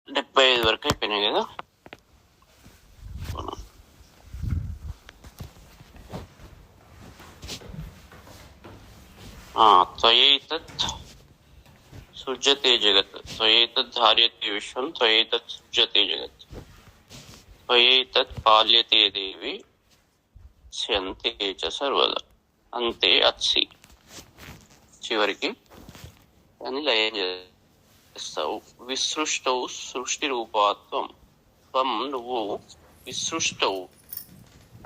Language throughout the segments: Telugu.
75 వరకు అయిపోయినాయి కదా. త్వయైతత్ సృజ్యతే జగత్, త్వయైతత్ ధార్యతే విశ్వం, త్వయైతత్ సృజ్యతే జగత్, త్వయైతత్ పాల్యతే దేవి స్యంతే చ సర్వదా. అంతే అత్సి. చివరికి అని లయం చేస్తావు. విసృష్టవు సృష్టి రూపాత్వం. త్వం నువ్వు, విసృష్టవు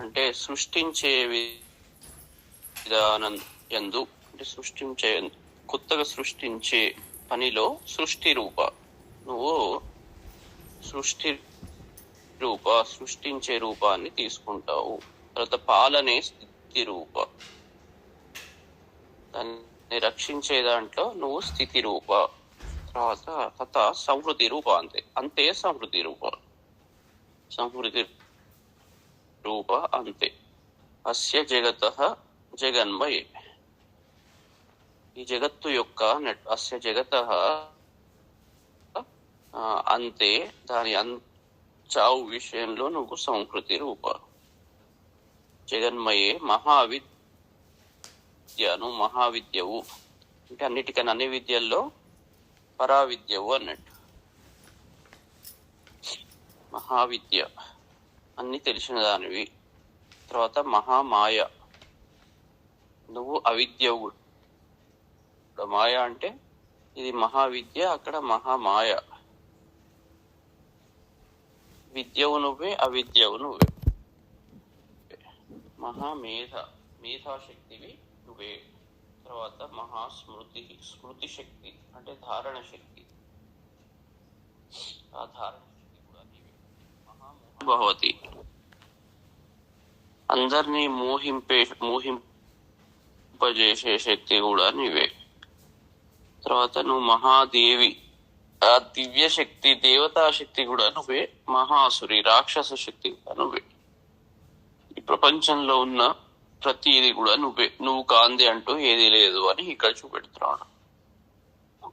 అంటే సృష్టించే విధానం యందు, అంటే సృష్టించే కొత్తగా సృష్టించే పనిలో సృష్టి రూప. నువ్వు సృష్టి రూప, సృష్టించే రూపాన్ని తీసుకుంటావు. తర్వాత పాలనే స్థితి రూప, దాన్ని రక్షించే దాంట్లో నువ్వు స్థితి రూప. తర్వాత సంహృతి రూప. అంతే సంహృతి రూప. సంహృతి రూప అంతే. అస్య జగతః జగన్మయే. ఈ జగత్తు యొక్క అస్య జగతః అంతే, దాని చావు విషయంలో నువ్వు సంహృతి రూప. జగన్మయే మహావిద్యను, మహావిద్యవు అంటే అన్నిటికన్నా అన్ని విద్యల్లో పరావిద్యవు అన్నట్టు. మహావిద్య అన్ని తెలిసిన దానివి. తర్వాత మహామాయ, నువ్వు అవిద్యవు. మాయ అంటే ఇది మహావిద్య, అక్కడ మహామాయ. విద్యవు నువ్వే, అవిద్యవు నువ్వే. మహామేధ, మేధాశక్తివి నువ్వే. తర్వాత మహాస్మృతి, స్మృతి శక్తి అంటే ధారణ శక్తి. ఆ ధారణ శక్తి కూడా నీవే. మహామోహభవతి, అందరినీ మోహింపజేసే శక్తి కూడా నీవే. తర్వాత నువ్వు మహాదేవి, ఆ దివ్య శక్తి, దేవతా శక్తి కూడా నువ్వే. మహాసురి, రాక్షస శక్తి కూడా నువ్వే. ఈ ప్రపంచంలో ఉన్న ప్రతిది కూడా నువ్వే. నువ్వు కాంది అంటూ ఏది లేదు అని ఇక్కడ చూపెడుతున్నాడు.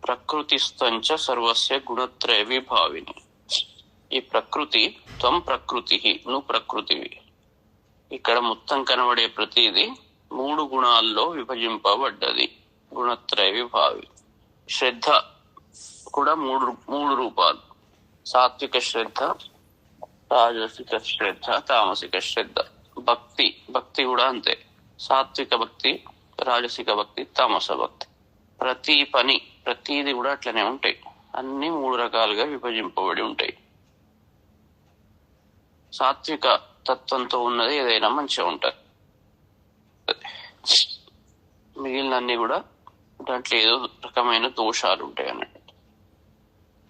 ప్రకృతిస్థంచ సర్వస్య గుణత్రయ విభావిని. ఈ ప్రకృతి, త్వం ప్రకృతి, నువ్వు ప్రకృతివి. ఇక్కడ మొత్తం కనబడే ప్రతిది 3 గుణాల్లో విభజింపబడ్డది. గుణత్రయ విభావి. శ్రద్ధ కూడా మూడు రూపాలు. సాత్విక శ్రద్ధ, రాజసిక శ్రద్ధ, తామసిక శ్రద్ధ. భక్తి కూడా అంతే. సాత్విక భక్తి, రాజసిక భక్తి, తామస భక్తి. ప్రతిది కూడా అట్లనే ఉంటాయి. అన్ని 3 రకాలుగా విభజింపబడి ఉంటాయి. సాత్విక తత్వంతో ఉన్నది ఏదైనా మంచిగా ఉంటుంది. మిగిలినన్ని కూడా దాంట్లో ఏదో రకమైన దోషాలు ఉంటాయి అన్నట్టు.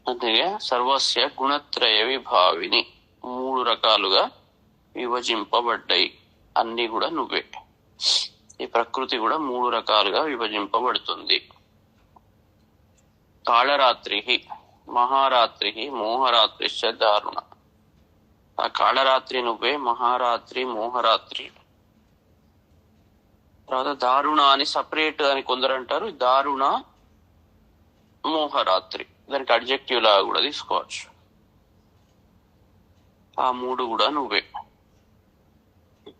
అందుకే సర్వస్య గుణత్రయ విభావిని, 3 రకాలుగా విభజింపబడ్డాయి. అన్ని కూడా నువ్వే. ఈ ప్రకృతి కూడా 3 రకాలుగా విభజింపబడుతుంది. కాళరాత్రి, మహారాత్రి, మోహరాత్రిశ్చ దారుణ. ఆ కాళరాత్రి నువ్వే, మహారాత్రి, మోహరాత్రి. తర్వాత దారుణ అని సపరేట్ అని కొందరు అంటారు. దారుణ, మోహరాత్రి, దానికి అడ్జెక్టివ్ లాగా కూడా తీసుకోవచ్చు. ఆ 3 కూడా నువ్వే.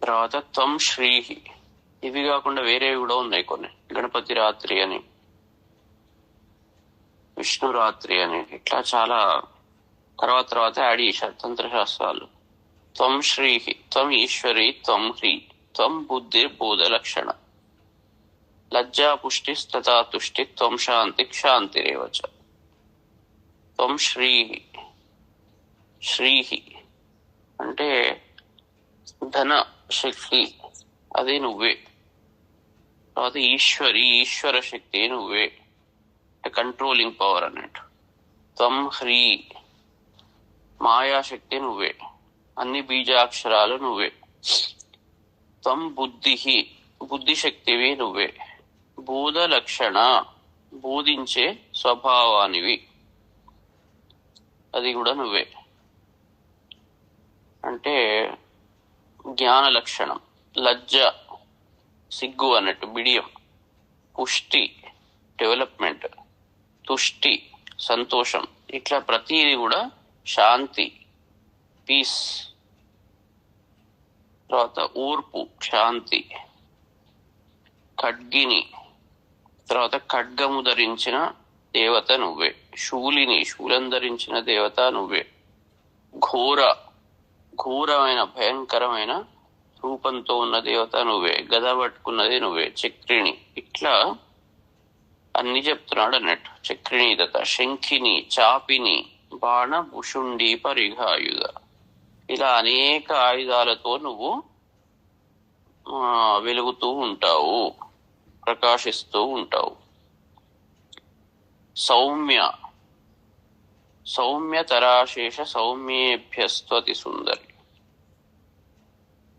తర్వాత త్వం శ్రీహి, ఇవి కాకుండా వేరేవి కూడా ఉన్నాయి కొన్ని. గణపతి రాత్రి అని, విష్ణు రాత్రి అని, ఇట్లా చాలా తర్వాత యాడ్ చేశారు తంత్రశాస్త్రాలు. త్వం శ్రీహి, త్వం ఈశ్వరి, త్వం హ్రీ, త్వం బుద్ధి బోధ లక్షణ, లజ్జా పుష్టి తథా తుష్టి, త్వం శాంతి శాంతిరేవచ. త్వం శ్రీహి, శ్రీహి అంటే ధన శక్తి, అది నువ్వే. తర్వాత ఈశ్వరి, ఈశ్వర శక్తి నువ్వే, కంట్రోలింగ్ పవర్ అన్నట్టు. త్వం హ్రీ, మాయాశక్తి నువ్వే, అన్ని బీజాక్షరాలు నువ్వే. త్వం బుద్ధి, బుద్ధిశక్తివి నువ్వే. బోధ లక్షణ, బోధించే స్వభావానివి, అది కూడా నువ్వే. అంటే జ్ఞాన లక్షణం. లజ్జ, సిగ్గు అన్నట్టు, బిడియం. పుష్టి, డెవలప్మెంట్. తుష్టి, సంతోషం. ఇట్లా ప్రతిది కూడా శాంతి, పీస్. తర్వాత ఓర్పు, శాంతి. ఖడ్గిని, తర్వాత ఖడ్గము ధరించిన దేవత నువ్వే. శూలిని, శూలం ధరించిన దేవత నువ్వే. ఘోర, ఘోరమైన భయంకరమైన రూపంతో ఉన్న దేవత నువ్వే. గద పట్టుకున్నది నువ్వే. చక్రిణి, ఇట్లా అన్ని చెప్తున్నాడు అన్నట్టు. చక్రిణి దత, శంఖిని, చాపిని, బాణ భుషుండి పరిఘాయుధ. ఇలా అనేక ఆయుధాలతో నువ్వు వెలుగుతూ ఉంటావు, ప్రకాశిస్తూ ఉంటావు. సౌమ్య, సౌమ్యతరాశేష సౌమ్యేభ్యస్త్వతి సుందరి.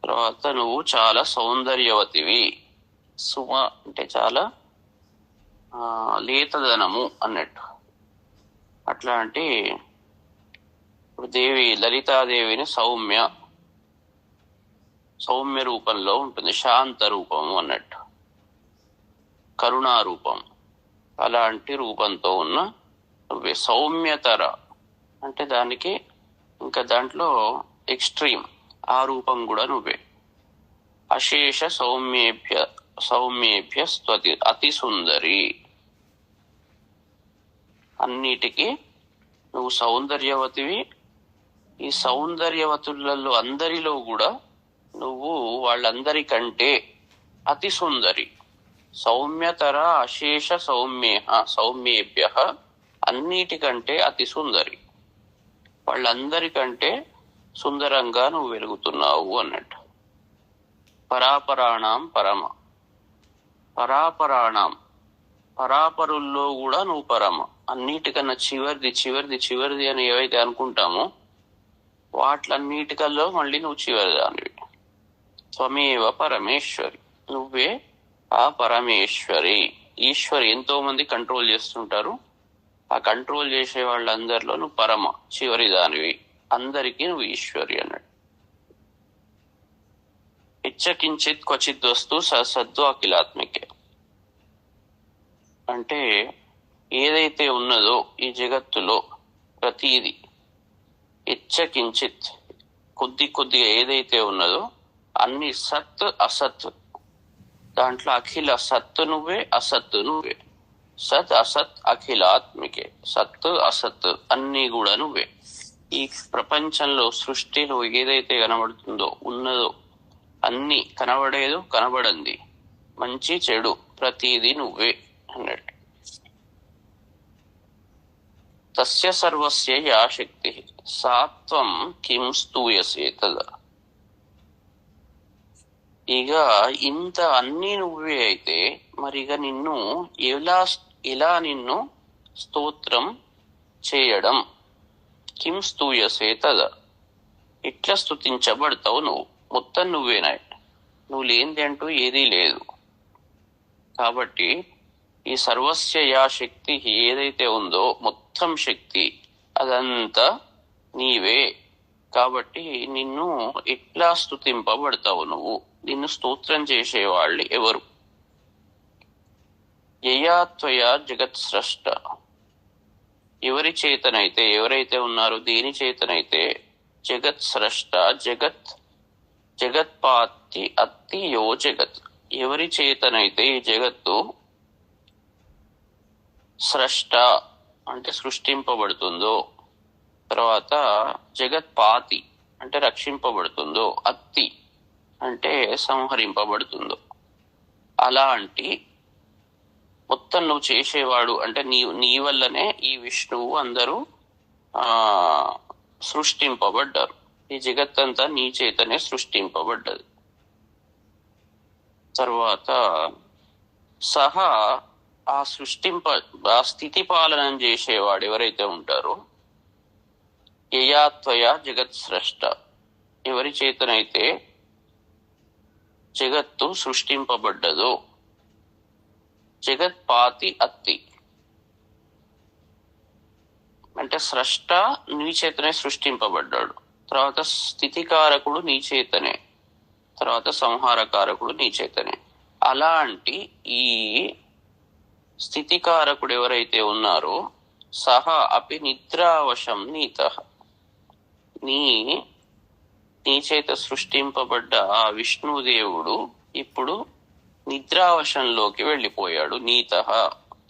తర్వాత నువ్వు చాలా సౌందర్యవతివి. సుమ అంటే చాలా లేతదనము అన్నట్టు. అట్లా అంటే ఇప్పుడు దేవి, లలితాదేవిని సౌమ్య, సౌమ్య రూపంలో ఉంటుంది. శాంత రూపము అన్నట్టు, కరుణారూపం. అలాంటి రూపంతో ఉన్న నువ్వే. సౌమ్యతర అంటే దానికి ఇంకా దాంట్లో ఎక్స్ట్రీమ్, ఆ రూపం కూడా నువ్వే. అశేష సౌమ్యేభ్య స్తతి అతి సుందరి. అన్నిటికీ నువ్వు సౌందర్యవతివి. ఈ సౌందర్యవతులలో అందరిలో కూడా నువ్వు వాళ్ళందరికంటే అతి సుందరి. సౌమ్యతర అశేష సౌమ్యేభ్య, అన్నిటికంటే అతి సుందరి. వాళ్ళందరికంటే సుందరంగా నువ్వు వెలుగుతున్నావు అన్నట్టు. పరాపరాణం పరమ, పరాపరాణం, పరాపరుల్లో కూడా నువ్వు పరమ. అన్నిటికన్నా చివరిది చివరిది చివరిది అని ఏవైతే అనుకుంటామో వాటిలన్నిటికల్లో మళ్ళీ నువ్వు చివరి దానివి. త్వమేవ పరమేశ్వరి, నువ్వే ఆ పరమేశ్వరి. ఈశ్వరి ఎంతో మంది కంట్రోల్ చేస్తుంటారు. ఆ కంట్రోల్ చేసే వాళ్ళందరిలో నువ్వు పరమ చివరి దానివి. అందరికీ నువ్వు ఈశ్వరి అన్నాడు. ఇచ్చకించిత్ క్వచిత్ వస్తు సద్దు అఖిలాత్మికే. అంటే ఏదైతే ఉన్నదో ఈ జగత్తులో ప్రతీది, ఇచ్చకించిత్ కొద్ది కొద్దిగా ఏదైతే ఉన్నదో అన్ని సత్ అసత్. దాంట్లో అఖిల సత్తు నువ్వే, అసత్తు నువ్వే. సత్ అసత్ అఖిలాత్మికే. సత్ అసత్ అన్ని కూడా నువ్వే. ఈ ప్రపంచంలో సృష్టిలో ఏదైతే కనబడుతుందో ఉన్నదో అన్ని, కనబడేదు కనబడంది, మంచి చెడు ప్రతీది నువ్వే అన్నట్టు. తస్య సర్వస్య యా శక్తి సాత్వం కిం స్తూయసే తదా. ఇక ఇంత అన్ని నువ్వే అయితే మరి ఇక నిన్ను ఎలా నిన్ను స్తోత్రం చేయడం. కిం స్తూయసే తద, ఇట్లా స్తుతించబడతావు నువ్వు. మొత్తం నువ్వేనా, నువ్వు లేనిది అంటూ ఏదీ లేదు. కాబట్టి ఈ సర్వస్య యా శక్తి ఏదైతే ఉందో మొత్తం శక్తి అదంతా నీవే. కాబట్టి నిన్ను ఎట్లా స్తుతింపబడతావు నువ్వు? నిన్ను స్తోత్రం చేసేవాళ్ళు ఎవరు? యయాత్వయా జగత్ స్రష్ట, ఎవరి చేతనైతే, ఎవరైతే ఉన్నారో దేని చేతనైతే జగత్ స్రష్ట, జగత్పాతి అత్తి యో జగత్, ఎవరి చేతనైతే ఈ జగత్తు స్రష్ట అంటే సృష్టింపబడుతుందో, తర్వాత జగత్పాతి అంటే రక్షింపబడుతుందో, అత్తి అంటే సంహరింపబడుతుందో, అలాంటి మొత్తం నువ్వు చేసేవాడు అంటే నీ వల్లనే ఈ విష్ణువు అందరూ సృష్టింపబడ్డారు. ఈ జగత్తంతా నీ చేతనే సృష్టింపబడ్డది. తర్వాత సహా ఆ స్థితి పాలనం చేసేవాడు ఎవరైతే ఉంటారో, యయాత్వయా జగత్ స్రష్ట, ఎవరి చేతనైతే జగత్తు సృష్టింపబడ్డదో, జగత్పాతి అత్తి అంటే స్రష్ట నీ చేతనే సృష్టింపబడ్డాడు, తర్వాత స్థితికారకుడు నీ చేతనే, తర్వాత సంహారకారకుడు నీ చేతనే. అలాంటి ఈ స్థితికారకుడు ఎవరైతే ఉన్నారో సహా అపి నిద్రావశం నీత, నీ నీ చేత సృష్టింపబడ్డ ఆ విష్ణుదేవుడు ఇప్పుడు నిద్రావశంలోకి వెళ్ళిపోయాడు. నీత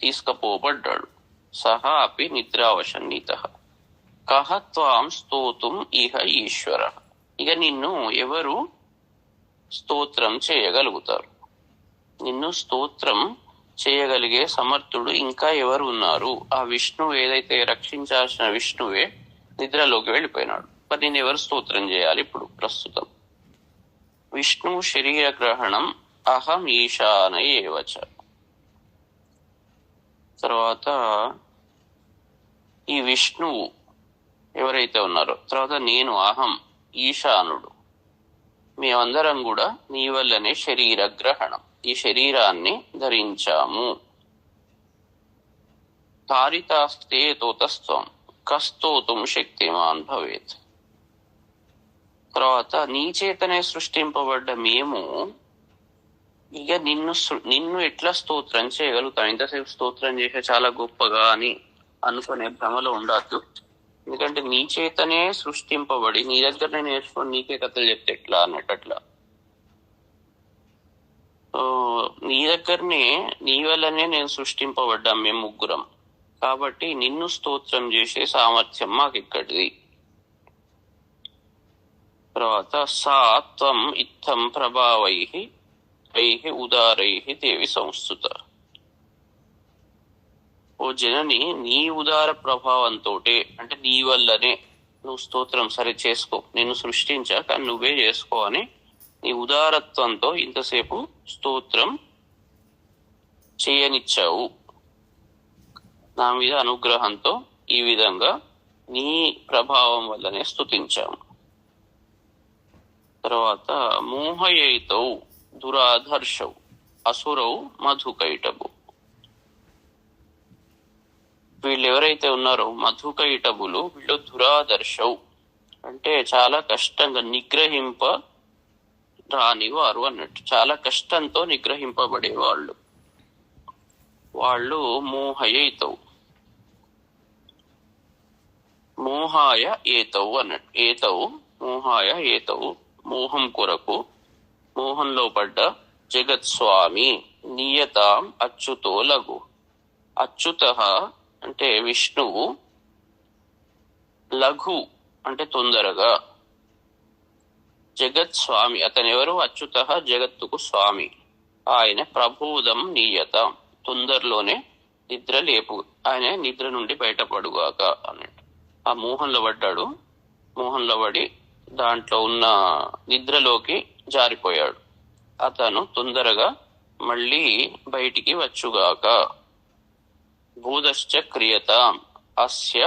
తీసుకుపోబడ్డాడు. సహా అపి నిద్రావశం నీత. కహ త్వాం స్తోతుం ఇహ ఈశ్వర. ఇక నిన్ను ఎవరు స్తోత్రం చేయగలుగుతారు? నిన్ను స్తోత్రం చేయగలిగే సమర్థుడు ఇంకా ఎవరు ఉన్నారు? ఆ విష్ణువు, ఏదైతే రక్షించాల్సిన విష్ణువే నిద్రలోకి వెళ్ళిపోయినాడు. మరి నేను ఎవరు స్తోత్రం చేయాలి ఇప్పుడు ప్రస్తుతం? విష్ణు శరీర గ్రహణం అహం ఈశానయేవచ. తర్వాత ఈ విష్ణువు ఎవరైతే ఉన్నారో, తర్వాత నేను అహం ఈశానుడు, మేమందరం కూడా నీ వల్లనే శరీర గ్రహణం, ఈ శరీరాన్ని ధరించాము. తారితాస్తే తోతస్త్వం కస్తోతుం శక్తిమాన్ భవేత్. తర్వాత నీ చేతనే సృష్టింపబడ్డ మేము ఇక నిన్ను ఎట్లా స్తోత్రం చేయగలుగుతాం? ఇంతసేపు స్తోత్రం చేసే చాలా గొప్పగా అని అనుకునే భ్రమలో ఉండద్దు. ఎందుకంటే నీ చేతనే సృష్టింపబడి నీ దగ్గరనే నేర్చుకొని నీకే కథలు చెప్తే ఎట్లా అన్నట్టు. నీ దగ్గరనే, నీ వల్లనే నేను సృష్టింపబడ్డాం మేము ముగ్గురం. కాబట్టి నిన్ను స్తోత్రం చేసే సామర్థ్యం మాకెక్కడిది? తర్వాత సాత్వం ఇత్తం ప్రభావై ఉదారై దేవి సంస్థుత. ఓ జనని, నీ ఉదార ప్రభావంతో, అంటే నీ వల్లనే నువ్వు స్తోత్రం సరే చేసుకో, నిన్ను సృష్టించా కానీ నువ్వే చేసుకో అని నీ ఉదారత్వంతో ఇంతసేపు స్తోత్రం చేయనిచ్చావు. నా మీద అనుగ్రహంతో ఈ విధంగా నీ ప్రభావం వల్లనే స్తుతించాము. తర్వాత మోహయైతౌ దురాధర్షౌ అసురౌ మధుకైటభు. వీళ్ళు ఎవరైతే ఉన్నారో మధుకైటభులు, వీళ్ళు దురాదర్శౌ అంటే చాలా కష్టంగా నిగ్రహింప రాని వారు అన్నట్టు, చాలా కష్టంతో నిగ్రహింపబడే వాళ్ళు. వాళ్ళు మోహయైతౌ, మోహాయ ఏతౌ అన్నట్టు. ఏతౌ మోహాయ ఏతౌ, మోహం కొరకు, మోహంలో పడ్డ జగత్స్వామి నియతాం అచ్యుతో లఘు. అచ్యుత అంటే విష్ణువు, లఘు అంటే తొందరగా, జగత్స్వామి అతనెవరు? అచ్యుత జగత్తుకు స్వామి, ఆయన ప్రబోధం నీయత తొందరలోనే నిద్ర లేపు, ఆయన నిద్ర నుండి బయటపడుగాక అన్నట్టు. ఆ మోహంలో పడ్డాడు, మోహంలో పడి దాంట్లో ఉన్న నిద్రలోకి జారిపోయాడు. అతను తొందరగా మళ్ళీ బయటికి వచ్చుగాక. భూదశ్చ క్రియతాం అస్య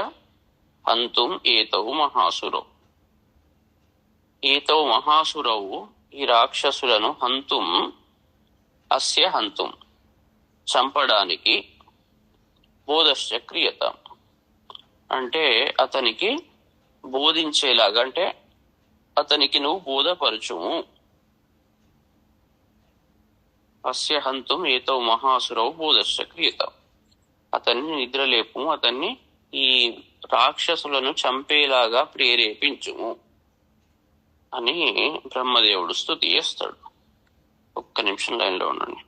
హంతుం ఏతౌ మహాసురౌ. ఏతౌ మహాసురౌ, ఈ రాక్షసులను హంతుం, అస్య హంతుం చంపడానికి, బోధశ్చ క్రియతాం అంటే అతనికి బోధించేలాగా, అంటే అతనికి నువ్వు బోధపరచుము. అస్య హంతుం ఏతౌ మహాసురౌ బోధశ్చ క్రియతాం, అతన్ని నిద్రలేపు, అతన్ని ఈ రాక్షసులను చంపేలాగా ప్రేరేపించుము అని బ్రహ్మదేవుడు స్తుతి చేస్తాడు. ఒక్క నిమిషం లైన్లో ఉండండి.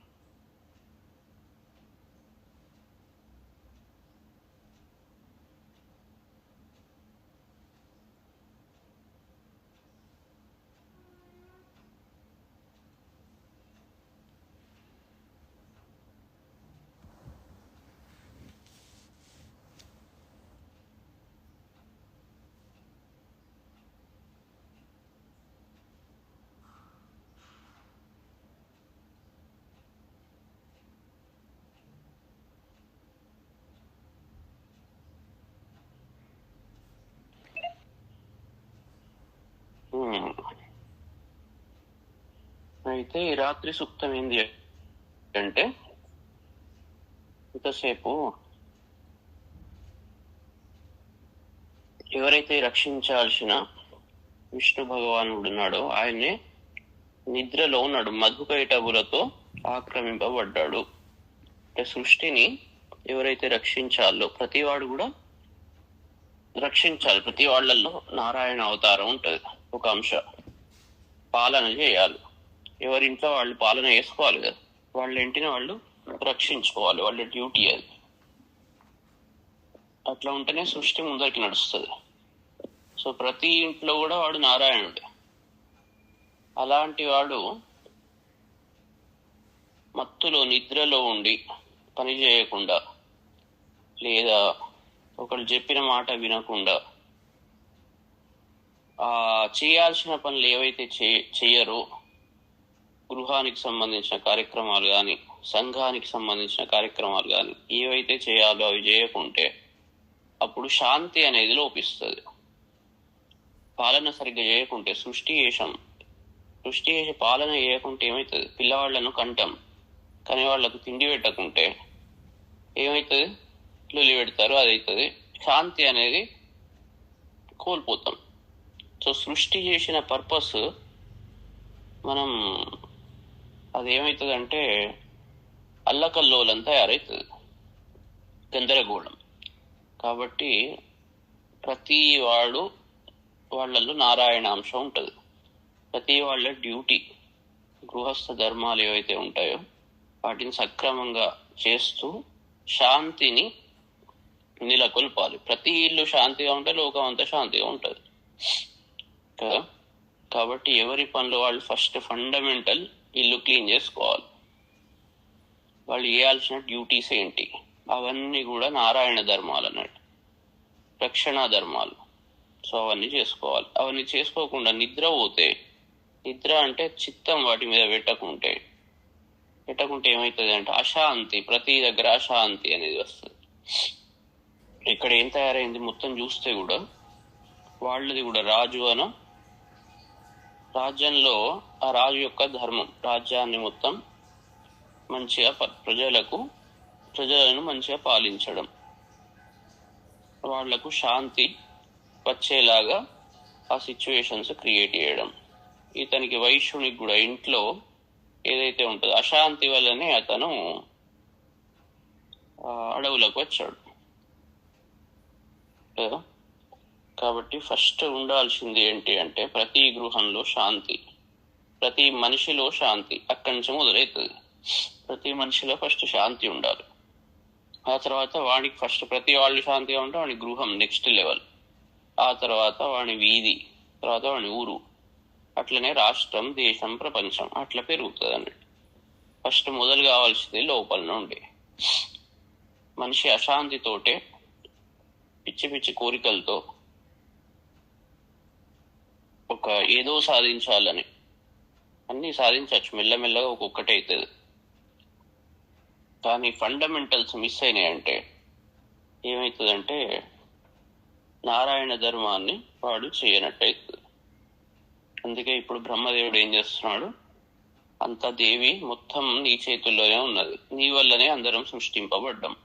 అయితే ఈ రాత్రి సూక్తం ఏంది అంటే, ఇంతసేపు ఎవరైతే రక్షించాల్సిన విష్ణు భగవానుడు ఉన్నాడో ఆయనే నిద్రలో ఉన్నాడు, మధుకైటభులతో ఆక్రమింపబడ్డాడు. అంటే సృష్టిని ఎవరైతే రక్షించాలో ప్రతివాడు కూడా రక్షించాలి. ప్రతి వాళ్ళల్లో నారాయణ అవతారం ఉంటుంది. ఒక అంశ పాలన చేయాలి. ఎవరింట్లో వాళ్ళు పాలన చేసుకోవాలి కదా, వాళ్ళ ఇంటిని వాళ్ళు రక్షించుకోవాలి, వాళ్ళ డ్యూటీ అది. అట్లా ఉంటేనే సృష్టి ముందరికి నడుస్తుంది. సో ప్రతి ఇంట్లో కూడా వాడు నారాయణుడే. అలాంటి వాడు మత్తులో నిద్రలో ఉండి పని చేయకుండా, లేదా ఒకళ్ళు చెప్పిన మాట వినకుండా, చేయాల్సిన పనులు ఏవైతే చేయరో, గృహానికి సంబంధించిన కార్యక్రమాలు కానీ, సంఘానికి సంబంధించిన కార్యక్రమాలు కానీ ఏవైతే చేయాలో అవి చేయకుంటే అప్పుడు శాంతి అనేది లోపిస్తుంది. పాలన సరిగ్గా చేయకుంటే, సృష్టి చేసి పాలన చేయకుంటే ఏమవుతుంది? పిల్లవాళ్లను కంటాం, కానీ వాళ్లకు తిండి పెట్టకుంటే ఏమవుతుంది? లొల్లి పెడతారు, అది అవుతుంది. శాంతి అనేది కోల్పోతాం. సో సృష్టి చేసిన పర్పస్ మనం అదేమవుతుంది అల్లకల్లోలం తయారవుతుంది, గందరగోళం. కాబట్టి ప్రతి వాళ్ళల్లో నారాయణ అంశం ఉంటుంది. ప్రతి వాళ్ళ డ్యూటీ, గృహస్థ ధర్మాలు ఏవైతే ఉంటాయో వాటిని సక్రమంగా చేస్తూ శాంతిని నెలకొల్పాలి. ప్రతి ఇల్లు శాంతిగా ఉంటే లోకం అంతా శాంతిగా ఉంటుంది కదా. కాబట్టి ఎవరి పనులు వాళ్ళు ఫస్ట్ ఫండమెంటల్ ఇల్లు క్లీన్ చేసుకోవాలి. వాళ్ళు చేయాల్సిన డ్యూటీస్ ఏంటి, అవన్నీ కూడా నారాయణ ధర్మాలు అన్నట్టు, రక్షణ ధర్మాలు. సో అవన్నీ చేసుకోవాలి. అవన్నీ చేసుకోకుండా నిద్ర పోతే, నిద్ర అంటే చిత్తం వాటి మీద పెట్టకుంటే ఏమవుతుంది అశాంతి, ప్రతి దగ్గర అశాంతి అనేది వస్తుంది. ఇక్కడ ఏం తయారైంది మొత్తం చూస్తే కూడా, వాళ్ళది కూడా రాజు రాజ్యంలో ఆ రాజు యొక్క ధర్మం, రాజ్యాన్ని మొత్తం మంచిగా ప్రజలను మంచిగా పాలించడం, వాళ్లకు శాంతి వచ్చేలాగా ఆ సిచ్యువేషన్స్ క్రియేట్ చేయడం. ఇతనికి వైశ్యునికి కూడా ఇంట్లో ఏదైతే ఉంటుందో అశాంతి వల్లనే అతను అడవులకు వచ్చాడు. కాబట్టి ఫస్ట్ ఉండాల్సింది ఏంటి అంటే ప్రతి గృహంలో శాంతి, ప్రతి మనిషిలో శాంతి అక్కడి నుంచి మొదలవుతుంది. ప్రతి మనిషిలో ఫస్ట్ శాంతి ఉండాలి. ఆ తర్వాత వాడికి ఫస్ట్ ప్రతి వాళ్ళు శాంతిగా ఉంటే వాడి గృహం నెక్స్ట్ లెవెల్, ఆ తర్వాత వాడి వీధి, తర్వాత వాడి ఊరు, అట్లనే రాష్ట్రం, దేశం, ప్రపంచం అట్లా పెరుగుతుంది అన్నట్టు. ఫస్ట్ మొదలు కావాల్సింది లోపల నుండి. మనిషి అశాంతితోటే, పిచ్చి పిచ్చి కోరికలతో ఒక ఏదో సాధించాలని అన్ని సాధించవచ్చు, మెల్లమెల్లగా ఒక్కొక్కటి అవుతుంది. కానీ ఫండమెంటల్స్ మిస్ అయినాయంటే ఏమవుతుందంటే నారాయణ ధర్మాన్ని వాడు చేయనట్టు అవుతుంది. అందుకే ఇప్పుడు బ్రహ్మదేవుడు ఏం చేస్తున్నాడు, అంత దేవి మొత్తం నీ చేతుల్లోనే ఉన్నది, నీ వల్లనే అందరం సృష్టింపబడ్డాం,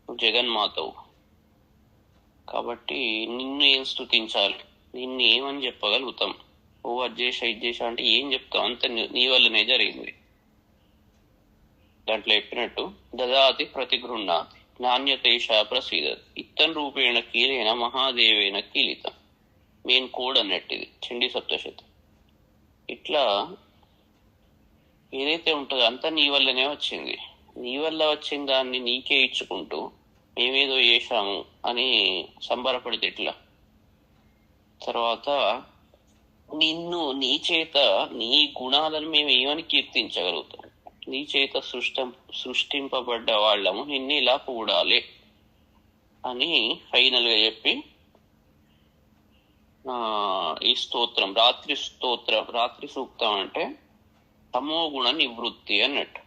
జగన్మాతవు. కాబట్టి నిన్ను ఏం స్తుతించాలి, నిన్ను ఏమని చెప్పగలుగుతాం? ఓ అజ్జేష ఇజ్జేష అంటే ఏం చెప్తాం? అంత నీ వల్లనే జరిగింది. దాంట్లో చెప్పినట్టు దదాతి ప్రతిగృహ్ణాతి నాణ్యతేష ప్రసీదతి ఇత్తన్ రూపేణ కీలేన మహాదేవేన కీలితం. మెయిన్ కోడ్ అన్నట్టు ఇది చండీ సప్తశతి. ఇట్లా ఏదైతే ఉంటుందో అంతా నీ వల్లనే వచ్చింది. నీ వల్ల వచ్చిన దాన్ని నీకే ఇచ్చుకుంటూ మేమేదో చేశాము అని సంబరపడితే ఎట్లా? తర్వాత నీ చేత నీ గుణాలను మేము ఏమని కీర్తించగలుగుతాం? నీ చేత సృష్టింపబడ్డ వాళ్ళము నిన్ను ఇలా కూడాలి అని ఫైనల్ గా చెప్పి ఈ స్తోత్రం, రాత్రి సూక్తం అంటే తమో గుణ నివృత్తి అన్నట్టు.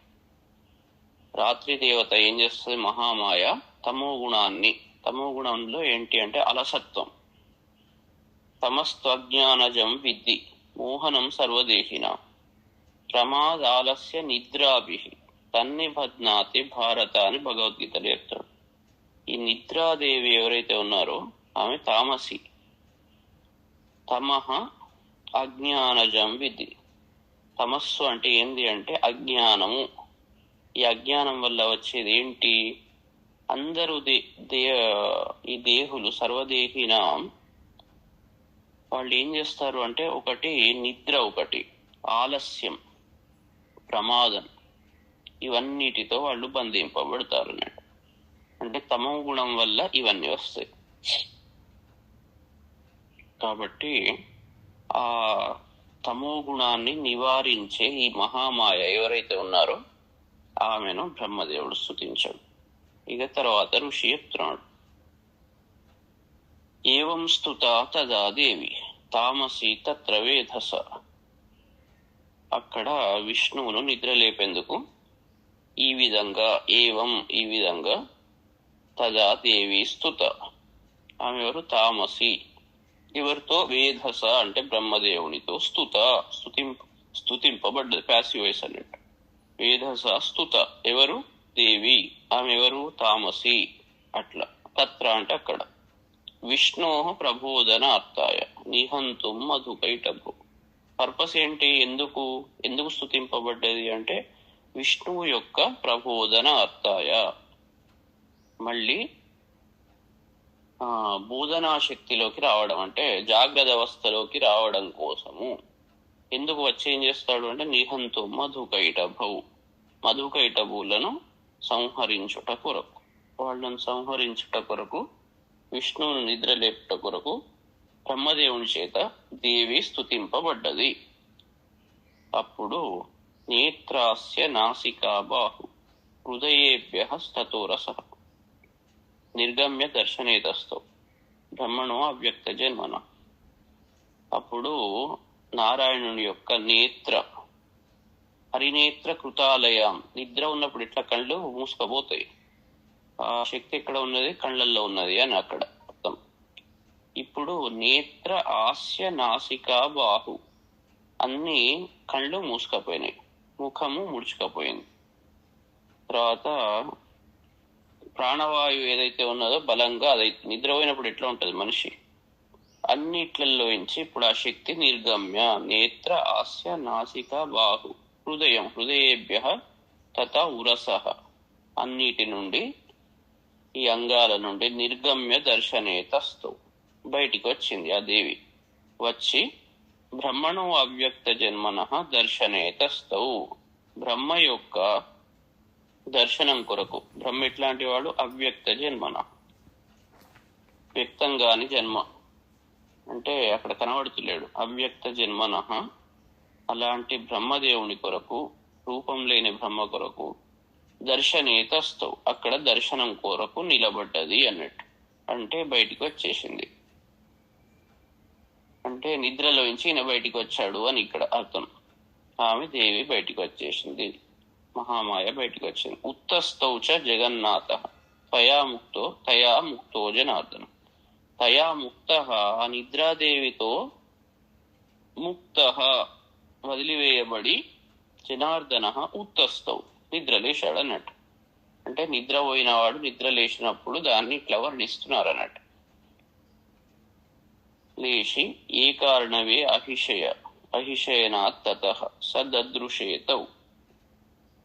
రాత్రి దేవత ఏం చేస్తుంది? మహామాయ తమో గుణంలో ఏంటి అంటే అలసత్వం. తమస్త్వజ్ఞానజం విద్ధి మోహనం సర్వదేహిన ప్రమాదాలస్య నిద్రాభి తన్నిబధ్నాతి భారత అని భగవద్గీతలో చెప్తాడు. ఈ నిద్రాదేవి ఎవరైతే ఉన్నారో ఆమె తామసి. తమః అజ్ఞానజం విద్ధి. తమస్సు అంటే ఏంది అంటే అజ్ఞానము. ఈ అజ్ఞానం వల్ల వచ్చేది ఏంటి? అందరూ ఈ దేహులు సర్వదేహినాం వాళ్ళు ఏం చేస్తారు అంటే, ఒకటి నిద్ర, ఒకటి ఆలస్యం, ప్రమాదం, ఇవన్నిటితో వాళ్ళు బంధింపబడతారు అన్నట్టు. అంటే తమో గుణం వల్ల ఇవన్నీ వస్తాయి. కాబట్టి ఆ తమో గుణాన్ని నివారించే ఈ మహామాయ ఎవరైతే ఉన్నారో ఆమెను బ్రహ్మదేవుడు స్తుతించాడు. ఇక తర్వాత ఋషి చెప్తున్నాడు, ఏవం స్తుత తదా దేవి తామసి తత్ర వేధస. అక్కడ విష్ణువును నిద్ర లేపేందుకు ఈ విధంగా, ఈ విధంగా తదా దేవి స్తుత, ఆమె ఎవరు? తామసి. ఎవరితో? వేధస అంటే బ్రహ్మదేవునితో. స్తుతింపబడ్డది, ప్యాసివ్ వాయిస్ అన్నట్టు. వేధస స్తుత. ఎవరు? దేవి. ఆమె ఎవరు? తామసి. అట్లా. తత్ర అంటే అక్కడ. విష్ణు ప్రబోధన అర్థాయ నిహంతుం మధుకైటభు. పర్పస్ ఏంటి? ఎందుకు స్తుతింపబడ్డది అంటే విష్ణువు యొక్క ప్రబోధన అర్థాయ, మళ్ళీ బోధనా శక్తిలోకి రావడం, అంటే జాగ్రత్త అవస్థలోకి రావడం కోసము. ఎందుకు వచ్చి ఏం చేస్తాడు అంటే నిహంతు మధుకైటభౌ, మధుకైటభులను సంహరించుట కొరకు, వాళ్ళను సంహరించుట కొరకు, విష్ణువును నిద్రలేపుట కొరకు బ్రహ్మదేవుని చేత దేవి స్తుతింపబడ్డది. అప్పుడు నేత్రాస్య నాసికా బాహు హృదయేభ్య స్తతోరస నిర్గమ్య దర్శనేతస్థో బ్రహ్మణో అవ్యక్త జన్మన. అప్పుడు నారాయణుని యొక్క నేత్ర, హరినేత్ర కృతాలయం, నిద్ర ఉన్నప్పుడు ఇట్లా కళ్ళు మూసుకపోతాయి. ఆ శక్తి ఎక్కడ ఉన్నది? కళ్ళల్లో ఉన్నది అని అక్కడ అర్థం. ఇప్పుడు నేత్ర ఆస్య నాసికా బాహు, అన్ని కళ్ళు మూసుకపోయినాయి, ముఖము ముడుచుకపోయింది. తర్వాత ప్రాణవాయువు ఏదైతే ఉన్నదో బలంగా, అదైతే నిద్రపోయినప్పుడు ఎట్లా ఉంటది మనిషి, అన్నిట్లలోంచి ఇప్పుడు ఆ శక్తి నిర్గమ్య. నేత్ర ఆస్య నాసిక బాహు హృదయేభ్య తథా ఉరసః, అన్నిటి నుండి, ఈ అంగాల నుండి నిర్గమ్య దర్శనేతస్తు, బయటికి వచ్చింది ఆ దేవి. వచ్చి బ్రహ్మణో అవ్యక్త జన్మన దర్శనేతస్తౌ, బ్రహ్మ యొక్క దర్శనం కొరకు. బ్రహ్మ ఎట్లాంటి వాడు? అవ్యక్త జన్మన, వ్యక్తంగాని జన్మ, అంటే అక్కడ కనబడుతులేడు. అవ్యక్త జన్మన, అలాంటి బ్రహ్మదేవుని కొరకు, రూపం లేని బ్రహ్మ కొరకు దర్శనేతస్తౌ, అక్కడ దర్శనం కొరకు నిలబడ్డది అన్నట్టు. అంటే బయటికి వచ్చేసింది, అంటే నిద్రలోంచి ఈయన బయటికి వచ్చాడు అని ఇక్కడ అర్థం. ఆమె దేవి బయటికి వచ్చేసింది, మహామాయ బయటికి వచ్చింది. ఉత్తస్థౌచ జగన్నాథ తయా ముక్తో జనార్దన. తయా ముక్త, ఆ నిద్రాదేవితో ముక్త, వదిలివేయబడి, జనార్దన ఉత్తస్థౌ, నిద్రలేశాడు అన్నట్టు. అంటే నిద్రపోయిన వాడు నిద్ర లేచినప్పుడు దాన్ని ఇట్లా వర్ణిస్తున్నారు అన్నట్టు. లేచి ఏ కారణవే అహిషయనాత్ తతః సదదృశేతౌ.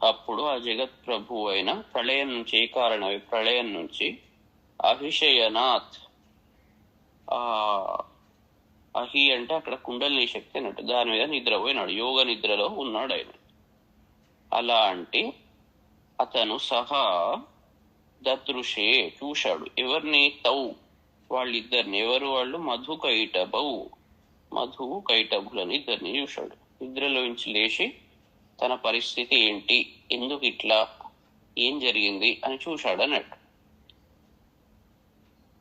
అప్పుడు ఆ జగత్ ప్రభు అయిన ప్రళయం నుంచి, ఏ కారణవే ప్రళయం నుంచి, అహిషయనాత్, అహి అంటే అక్కడ కుండలిని శక్తి అన్నట్టు, దాని మీద నిద్రపోయినాడు, యోగ నిద్రలో ఉన్నాడు ఆయన. అలాంటి అతను సహా దదృశే, చూశాడు. ఎవరిని? తౌ, వాళ్ళిద్దరిని. ఎవరు వాళ్ళు? మధుకైటభౌ, మధుకైటభులని ఇద్దరిని చూశాడు. నిద్రలోంచి లేచి తన పరిస్థితి ఏంటి, ఎందుకు ఇట్లా, ఏం జరిగింది అని చూశాడు అన్నట్టు.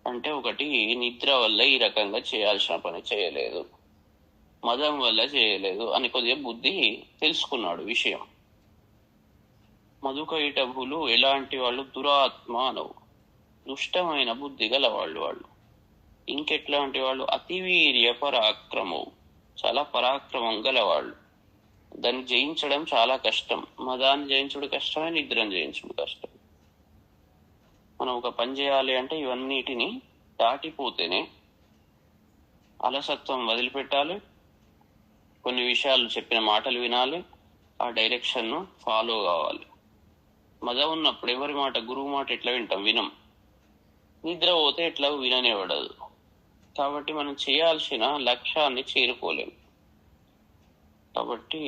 అంటే ఒకటి, నిద్ర వల్ల ఈ రకంగా చేయాల్సిన పని చేయలేదు, మదం వల్ల చేయలేదు అని కొద్దిగా బుద్ధి తెలుసుకున్నాడు విషయం. మధుకైటభులు ఎలాంటి వాళ్ళు? దురాత్మ అనవు, దుష్టమైన బుద్ధి గల వాళ్ళు. ఇంకెట్లాంటి వాళ్ళు? అతివీర్య పరాక్రమవు, చాలా పరాక్రమం గలవాళ్ళు. దాన్ని జయించడం చాలా కష్టం. మదాన్ని జయించుడు కష్టమే, నిద్రను జయించుడు కష్టం. మనం ఒక పని చేయాలి అంటే ఇవన్నిటిని దాటిపోతేనే, అలసత్వం వదిలిపెట్టాలి, కొన్ని విషయాలు చెప్పిన మాటలు వినాలి, ఆ డైరెక్షన్ ను ఫాలో కావాలి. మద ఉన్నప్పుడు ఎవరి మాట, గురువు మాట ఎట్లా వినం. నిద్ర పోతే ఎట్లా విననివ్వడదు. కాబట్టి మనం చేయాల్సిన లక్ష్యాన్ని చేరుకోలేము. కాబట్టి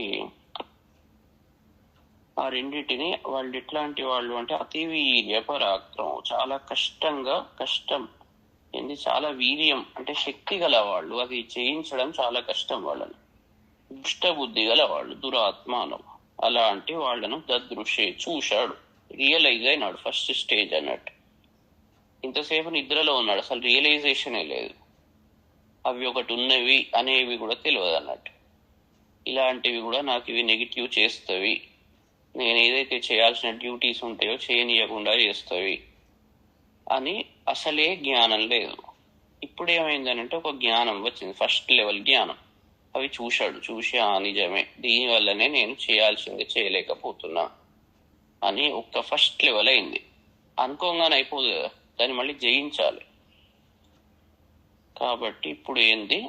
ఆ రెండింటిని వాళ్ళు ఎట్లాంటి వాళ్ళు అంటే అతి వీర్య పరాక్రమం, చాలా కష్టం ఏంది, చాలా వీర్యం అంటే శక్తి గల వాళ్ళు, అది చేయించడం చాలా కష్టం వాళ్ళని. దుష్ట బుద్ధి గల వాళ్ళు, దురాత్మానం, అలాంటి వాళ్ళను దదృశే చూశాడు, రియలైజ్ అయినాడు. ఫస్ట్ స్టేజ్ అన్నట్టు. ఇంతసేపు నిద్రలో ఉన్నాడు, అసలు రియలైజేషనే లేదు. అవి ఒకటి ఉన్నవి అనేవి కూడా తెలియదు అన్నట్టు. ఇలాంటివి కూడా నాకు ఇవి నెగిటివ్ చేస్తవి, నేను ఏదైతే చేయాల్సిన డ్యూటీస్ ఉంటాయో చేయనీయకుండా చేస్తవి అని అసలే జ్ఞానం లేదు. ఇప్పుడు ఏమైందనంటే ఒక జ్ఞానం వచ్చింది, ఫస్ట్ లెవెల్ జ్ఞానం. అవి చూసి నిజమే, దీనివల్లనే నేను చేయాల్సింది చేయలేకపోతున్నా అని ఒక ఫస్ట్ లెవెల్ అయింది. అనుకోగానే అయిపోదు కదా, దాన్ని మళ్ళీ జయించాలి. కాబట్టి ఇప్పుడు ఏంది,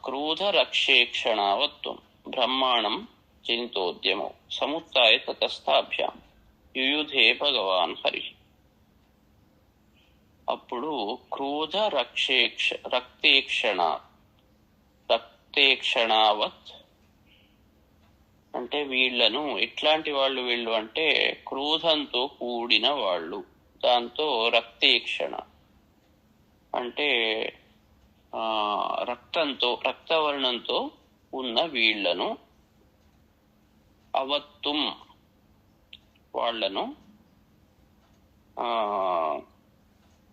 క్రోధ రక్షేక్షణావత్వం బ్రహ్మాణం జనితోద్యమం సముత్య తతస్థాభ్యాం యుయుధే భగవాన్ హరి. అప్పుడు క్రోధ రక్తేక్షణావత్ అంటే వీళ్లను ఎట్లాంటి వీళ్ళు అంటే క్రోధంతో కూడిన వాళ్ళు. దాంతో రక్తేక్షణ అంటే రక్తవర్ణంతో ఉన్న వీళ్లను, అవత్తుం వాళ్లను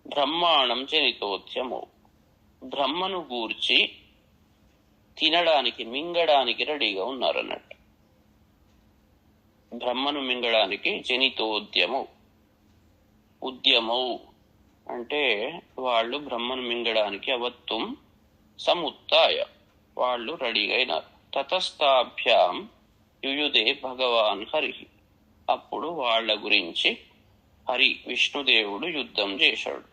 బ్రహ్మాణం జనితోద్యము బ్రహ్మను గూర్చి తినడానికి, మింగడానికి రెడీగా ఉన్నారు అన్నట్టు. బ్రహ్మను మింగడానికి ఉద్యమౌ అంటే వాళ్ళు బ్రహ్మను మింగడానికి అవత్వం సముత్య వాళ్ళు రెడీగా అయినారు. తతస్థాభ్యాం యుయుధే భగవాన్ హరి. అప్పుడు వాళ్ళ గురించి విష్ణుదేవుడు యుద్ధం చేశాడు.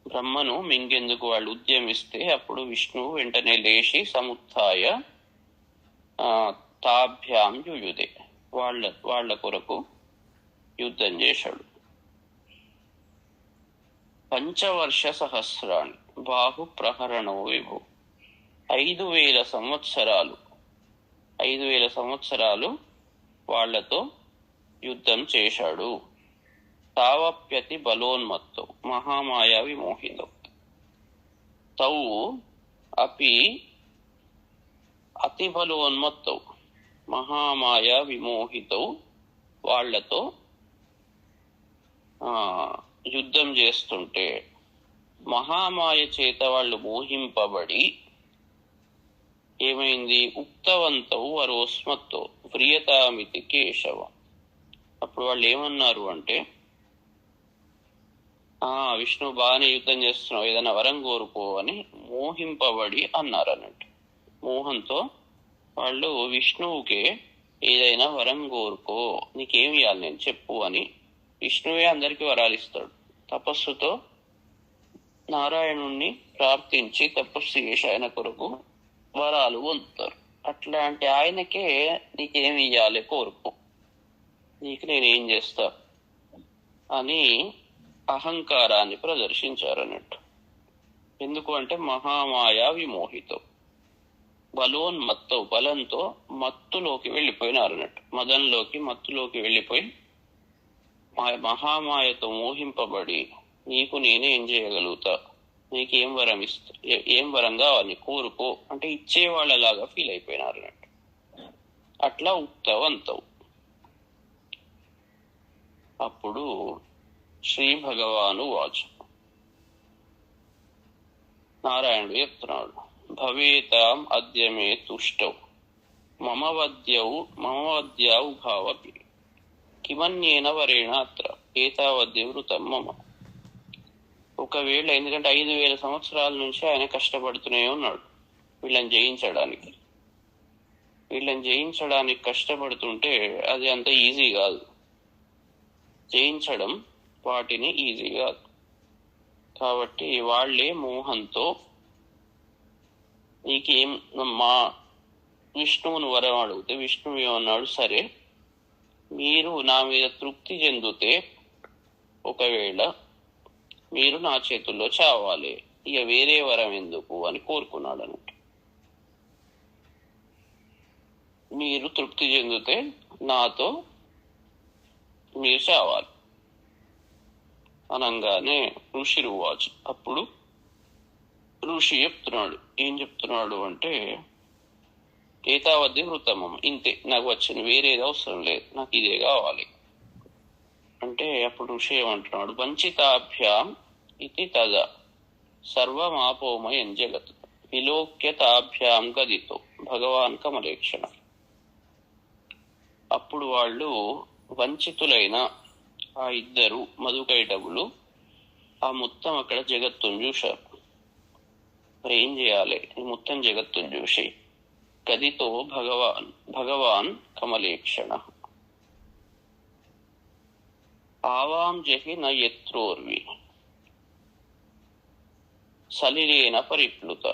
బ్రహ్మను మింగేందుకు వాళ్ళు ఉద్యమిస్తే అప్పుడు విష్ణువు వెంటనే లేచి సముత్య తాభ్యాం యుయుధే వాళ్ళ కొరకు యుద్ధం చేశాడు. పంచవర్ష సహస్రాన్ని బాహు ప్రహరణో విభు 5,000 సంవత్సరాలు వాళ్లతో యుద్ధం చేశాడు. తావప్యతి బలోన్మత్తో మహామాయా విమోహితో తౌ అపి అతి బలోన్మత్తో మహామాయా విమోహితో వాళ్లతో యుద్ధం చేస్తుంటే మహామాయ చేత వాళ్ళు మోహింపబడి ఏమైంది, ఉక్తవంతౌ వరోస్మత్తో ప్రియతామితి కేశవ. అప్పుడు వాళ్ళు ఏమన్నారు అంటే, విష్ణు బాగానే యుద్ధం చేస్తున్నావు, ఏదైనా వరం కోరుకో అని మోహింపబడి అన్నారు అన్నట్టు. మోహంతో వాళ్ళు విష్ణువుకే ఏదైనా వరం కోరుకో, నీకేమి ఇవ్వాలి నేను చెప్పు అని విష్ణువే అందరికీ వరాలు ఇస్తాడు. తపస్సుతో నారాయణుణ్ణి ప్రార్థించి తపస్సు చేసి ఆయన కొరకు వరాలు పొందుతారు. అట్లాంటి ఆయనకే నీకేమి ఇవ్వాలి కోరుకో, నీకు నేనేం చేస్తా అని అహంకారాన్ని ప్రదర్శించారు అన్నట్టు. ఎందుకు అంటే మహామాయా విమోహితం, బలోన్మత్తో బలంతో మత్తులోకి వెళ్ళిపోయినారు అన్నట్టు. మత్తులోకి వెళ్ళిపోయి మహామాయతో మోహింపబడి నీకు నేనే ఏం చేయగలుగుతా, నీకేం వరం ఇస్తా, ఏం వరం కావాలి కోరుకో అంటే ఇచ్చేవాళ్ళలాగా ఫీల్ అయిపోయినారు అన్నట్టు. అట్లా ఉక్తవంతవు. అప్పుడు శ్రీ భగవాను వాచు, నారాయణుడు చెప్తున్నాడు, భవేతాం అద్యమే తుష్టౌ మమ వద్యౌ భావపి కిమన్యేన వరేణ అత్ర ఏతావద్య వృతం మమ. ఒకవేళ, ఎందుకంటే 5,000 సంవత్సరాల నుంచి ఆయన కష్టపడుతూనే ఉన్నాడు వీళ్ళని జయించడానికి కష్టపడుతుంటే అది అంత ఈజీ కాదు, జయించడం వాటిని ఈజీ కాదు. కాబట్టి వాళ్ళే మోహంతో నీకేం మా విష్ణువును వరం అడిగితే విష్ణువు ఏమన్నాడు, సరే మీరు నా మీద తృప్తి చెందితే ఒకవేళ మీరు నా చేతుల్లో చావాలి, ఇక వేరే వరం ఎందుకు అని కోరుకున్నాడు అన్నట్టు. మీరు తృప్తి చెందితే నాతో మీరు చావాలి అనగానే ఋషి రువాచ్. అప్పుడు ఋషి చెప్తున్నాడు, ఏం చెప్తున్నాడు అంటే, ఏతావద్ది హృతమం, ఇంతే నాకు వచ్చింది, వేరేది అవసరం లేదు, నాకు ఇదే కావాలి అంటే. అప్పుడు ఋషి ఏమంటున్నాడు, వంచితాభ్యాం ఇది తదా సర్వమాపోమయం జగత్ విలోక్యతాభ్యాం గదితో భగవాన్ కమలేక్షణ. అప్పుడు వాళ్ళు వంచితులైన ఆ ఇద్దరు మధుకైటవులు ఆ మొత్తం అక్కడ జగత్తును చూశారు. మరి ఏం చేయాలి, ఈ మొత్తం జగత్తును చూసి గదితో భగవాన్ కమలేక్షణ ఆవాం జహి న యత్రోర్వి సలిలేన పరిప్లుత.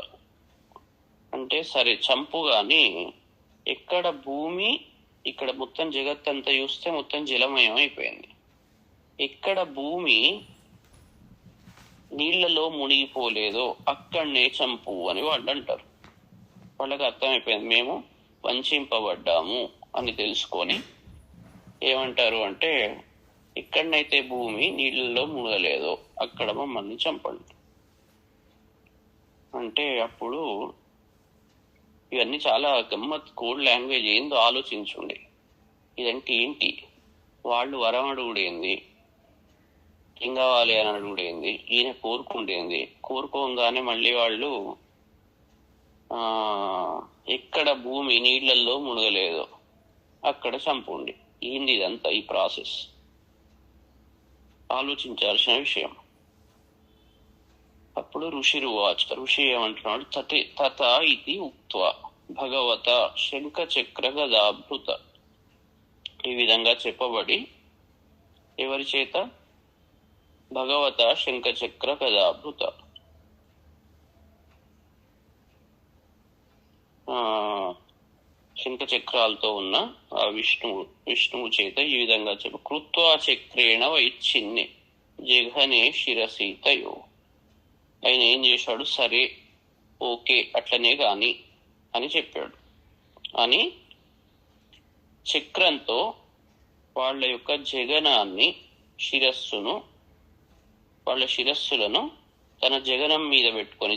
అంటే సరే చంపు గాని, ఎక్కడ భూమి, ఇక్కడ మొత్తం జగత్ అంతా చూస్తే మొత్తం జలమయం అయిపోయింది, ఎక్కడ భూమి నీళ్లలో మునిగిపోలేదో అక్కడనే చంపు అని వాళ్ళు అంటారు. వాళ్ళకి అర్థమైపోయింది, మేము వంచింపబడ్డాము అని తెలుసుకొని ఏమంటారు అంటే, ఎక్కడనైతే భూమి నీళ్ళలో మునగలేదో అక్కడ మమ్మల్ని చంపండి అంటే. అప్పుడు ఇవన్నీ చాలా గమ్మత్, కోడ్ లాంగ్వేజ్, ఏందో ఆలోచించుండే. ఇదంటే ఏంటి, వాళ్ళు వరం అడుగుడేంది, ఏం కావాలి అని అడుగుడేంది, ఈయన కోరుకుండేంది, కోరుకోగానే మళ్ళీ వాళ్ళు ఎక్కడ భూమి నీళ్లలో మునగలేదో అక్కడ చంపుండి, ఏంది ఇదంతా ఈ ప్రాసెస్, ఆలోచించాల్సిన విషయం. అప్పుడు ఋషి ఏమంటున్నాడు, తత ఇది ఉక్త్వా భగవత శంఖ చక్ర గదాభృత. ఈ విధంగా చెప్పబడి ఎవరి చేత, భగవత శంఖ చక్ర గదాభృత, శంఖ చక్రాలతో ఉన్న ఆ విష్ణువు చేత ఈ విధంగా చెప్పు. కృత్వా చక్రేణ వైచ్ఛిన్నే జఘనే శిరసీతయో. ఆయన ఏం చేశాడు, సరే ఓకే అట్లనే గాని అని చెప్పాడు. అని చక్రంతో వాళ్ళ యొక్క జగనాన్ని, వాళ్ళ శిరస్సులను తన జగనం మీద పెట్టుకొని,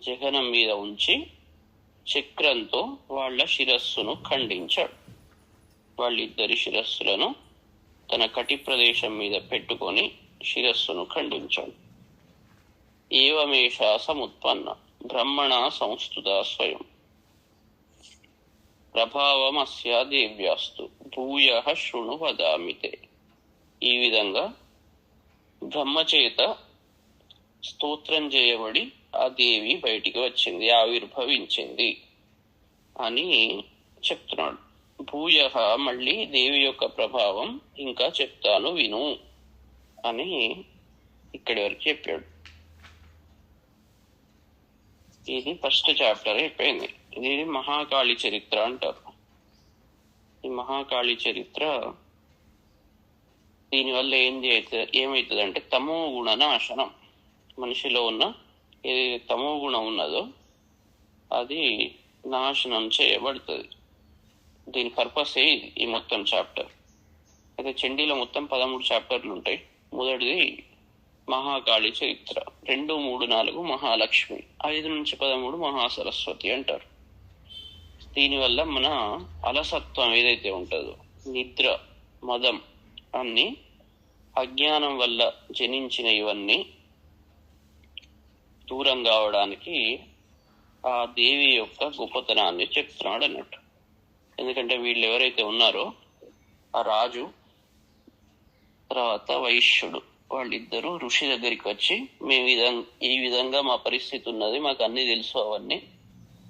జగనం మీద ఉంచి చక్రంతో వాళ్ళ శిరస్సును ఖండించాడు. వాళ్ళిద్దరి శిరస్సులను తన కటి ప్రదేశం మీద పెట్టుకొని శిరస్సును ఖండించాడు. ఏవమేషా సముత్పన్న బ్రహ్మణ సంస్థుత స్వయం ప్రభావమస్యా దేవ్యాస్తు భూయః శృణు వదామితే. ఈ విధంగా బ్రహ్మ చేత స్తోత్రం చేయబడి ఆ దేవి బయటికి వచ్చింది, ఆవిర్భవించింది అని చెప్తున్నాడు. భూయః, మళ్ళీ దేవి యొక్క ప్రభావం ఇంకా చెప్తాను విను అని ఇక్కడి వరకు చెప్పాడు. ఇది ఫస్ట్ చాప్టర్ అయిపోయింది. ఇది మహాకాళి చరిత్ర అంటారు. ఈ మహాకాళి చరిత్ర, దీనివల్ల ఏమవుతుంది అంటే తమో గుణ నాశనం. మనిషిలో ఉన్న ఏదైతే తమో గుణం ఉన్నదో అది నాశనం చేయబడుతుంది. దీని పర్పసే ఇది, ఈ మొత్తం చాప్టర్. అయితే చండీలో మొత్తం 13 చాప్టర్లు ఉంటాయి. మొదటిది మహాకాళి చరిత్ర, 2, 3, 4 మహాలక్ష్మి, 5 నుంచి 13 మహాసరస్వతి అంటారు. దీనివల్ల మన అలసత్వం ఏదైతే ఉంటుందో, నిద్ర, మదం, అన్ని అజ్ఞానం వల్ల జనించిన ఇవన్నీ దూరం కావడానికి ఆ దేవి యొక్క గొప్పతనాన్ని చెప్తున్నాడు అన్నట్టు. ఎందుకంటే వీళ్ళు ఎవరైతే ఉన్నారో, ఆ రాజు తర్వాత వైశ్యుడు, వాళ్ళిద్దరూ ఋషి దగ్గరికి వచ్చి, మేము ఈ విధంగా మా పరిస్థితి ఉన్నది, మాకు అన్ని తెలుసు అవన్నీ,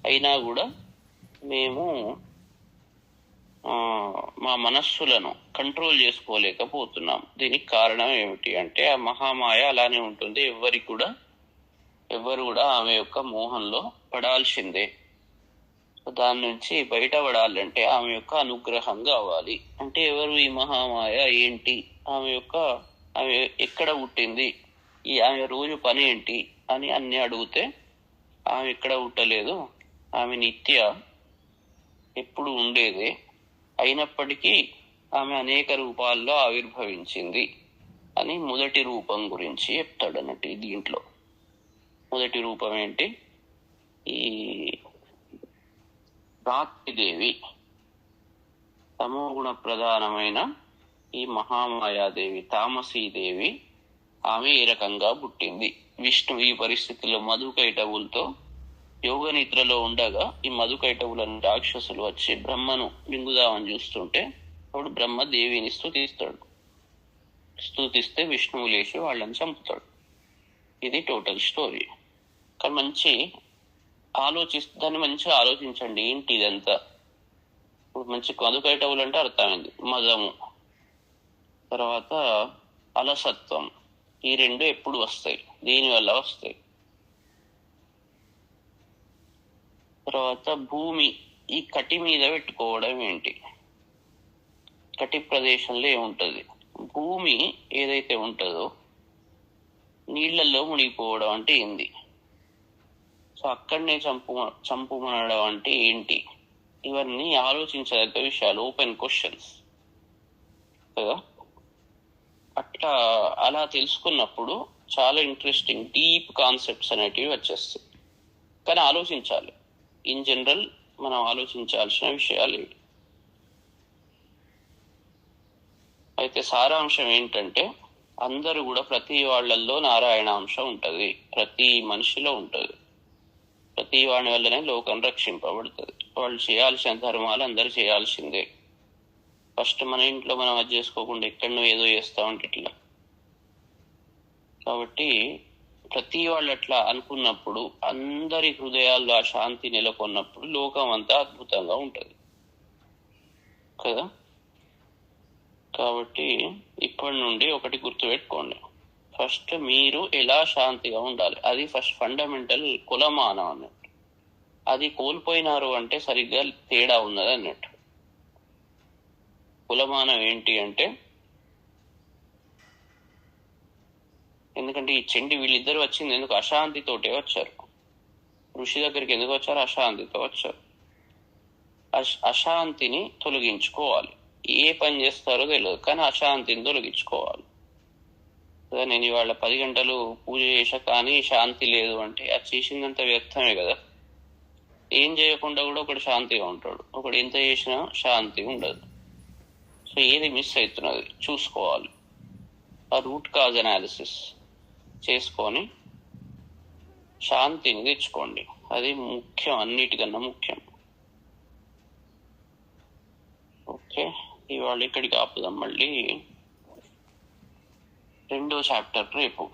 అయినా కూడా మేము మా మనస్సులను కంట్రోల్ చేసుకోలేకపోతున్నాం. దీనికి కారణం ఏమిటి అంటే, ఆ మహామాయ అలానే ఉంటుంది. ఎవ్వరు కూడా ఆమె యొక్క మోహంలో పడాల్సిందే దాని నుంచి బయటపడాలంటే ఆమె యొక్క అనుగ్రహం కావాలి. అంటే ఎవరు ఈ మహామాయ, ఏంటి ఆమె ఎక్కడ పుట్టింది, ఆమె రోజు పని ఏంటి అని అన్ని అడిగితే ఆమె ఎక్కడ పుట్టలేదు, ఆమె నిత్య ఎప్పుడు ఉండేదే, అయినప్పటికీ ఆమె అనేక రూపాల్లో ఆవిర్భవించింది అని మొదటి రూపం గురించి చెప్తాడు అన్నట్టు. దీంట్లో మొదటి రూపం ఏంటి, ఈ రాత్రిదేవి, తమోగుణ ప్రధానమైన ఈ మహామాయాదేవి, తామసీదేవి, ఆమె ఏ రకంగా పుట్టింది. విష్ణు ఈ పరిస్థితిలో మధుకైటవులతో యోగ నిద్రలో ఉండగా ఈ మధుకైటవులను రాక్షసులు వచ్చి బ్రహ్మను మింగుదామని చూస్తుంటే అప్పుడు బ్రహ్మ దేవిని స్తుతిస్తే విష్ణువు లేచి వాళ్ళని చంపుతాడు. ఇది టోటల్ స్టోరీ. కానీ దాన్ని మంచిగా ఆలోచించండి, ఏంటి ఇదంతా. ఇప్పుడు మంచి మధుకైటవులు అంటే అర్థమైంది, మదము, తర్వాత అలసత్వం, ఈ రెండు ఎప్పుడు వస్తాయి, దీనివల్ల వస్తాయి. తర్వాత భూమి, ఈ కటి మీద పెట్టుకోవడం ఏంటి, కటి ప్రదేశంలో ఏముంటది, భూమి ఏదైతే ఉంటుందో నీళ్లలో మునిగిపోవడం అంటే ఏంది, సో అక్కడనే చంపుమనడం అంటే ఏంటి, ఇవన్నీ ఆలోచించదగ్గ విషయాలు, ఓపెన్ క్వశ్చన్స్ కదా. అలా తెలుసుకున్నప్పుడు చాలా ఇంట్రెస్టింగ్ డీప్ కాన్సెప్ట్స్ అనేటివి వచ్చేస్తాయి. కానీ ఆలోచించాలి, ఇన్ జనరల్ మనం ఆలోచించాల్సిన విషయాలు ఇవి. అయితే సారాంశం ఏంటంటే, అందరూ కూడా ప్రతి వాళ్ళల్లో నారాయణాంశం ఉంటది, ప్రతి మనిషిలో ఉంటది. ప్రతి వాడి వల్లనే లోకం రక్షింపబడుతుంది. వాళ్ళు చేయాల్సిన ధర్మాలు అందరు చేయాల్సిందే. ఫస్ట్ మన ఇంట్లో మనం అది చేసుకోకుండా ఎక్కడ నువ్వు ఏదో చేస్తావంటే ఇట్లా. కాబట్టి ప్రతి వాళ్ళు అట్లా అనుకున్నప్పుడు, అందరి హృదయాల్లో ఆ శాంతి నెలకొన్నప్పుడు లోకం అంతా అద్భుతంగా ఉంటది కదా. కాబట్టి ఇప్పటి నుండి ఒకటి గుర్తుపెట్టుకోండి, ఫస్ట్ మీరు ఎలా శాంతిగా ఉండాలి, అది ఫస్ట్ ఫండమెంటల్ కులమానం అన్నట్టు. అది కోల్పోయినారు అంటే సరిగ్గా తేడా ఉన్నది అన్నట్టు. కులమానం ఏంటి అంటే, ఎందుకంటే ఈ వీళ్ళిద్దరు వచ్చింది ఎందుకు, అశాంతితోటే వచ్చారు. ఋషి దగ్గరికి ఎందుకు వచ్చారు, అశాంతితో వచ్చారు. అశాంతిని తొలగించుకోవాలి. ఏ పని చేస్తారో తెలియదు, కానీ అశాంతిని తొలగించుకోవాలి. నేను ఇవాళ 10 గంటలు పూజ చేసా కానీ శాంతి లేదు అంటే అది చేసిందంత వ్యర్థమే కదా. ఏం చేయకుండా కూడా ఒకడు శాంతిగా ఉంటాడు, ఒకడు ఎంత చేసినా శాంతి ఉండదు. సో ఏది మిస్ అవుతున్నది చూసుకోవాలి, ఆ రూట్ కాజ్ అనాలిసిస్ చేసుకొని శాంతిని తెచ్చుకోండి. అది ముఖ్యం, అన్నిటికన్నా ముఖ్యం. ఓకే, ఇవాళ ఇక్కడికి ఆపుదాం. మళ్ళీ 2వ చాప్టర్ రేపు.